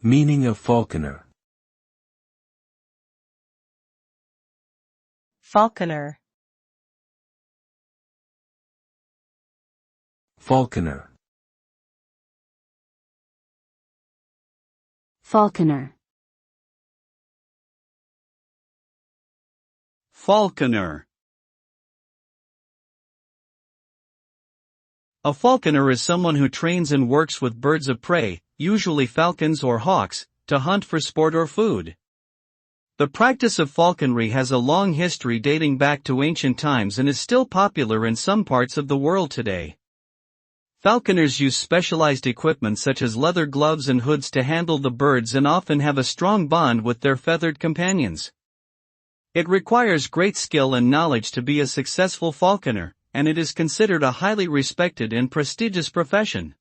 Meaning of falconer. falconer, Falconer. falconer, Falconer. A falconer is someone who trains and works with birds of prey, usually falcons or hawks, to hunt for sport or food. The practice of falconry has a long history dating back to ancient times and is still popular in some parts of the world today. Falconers use specialized equipment such as leather gloves and hoods to handle the birds and often have a strong bond with their feathered companions. It requires great skill and knowledge to be a successful falconer, and it is considered a highly respected and prestigious profession.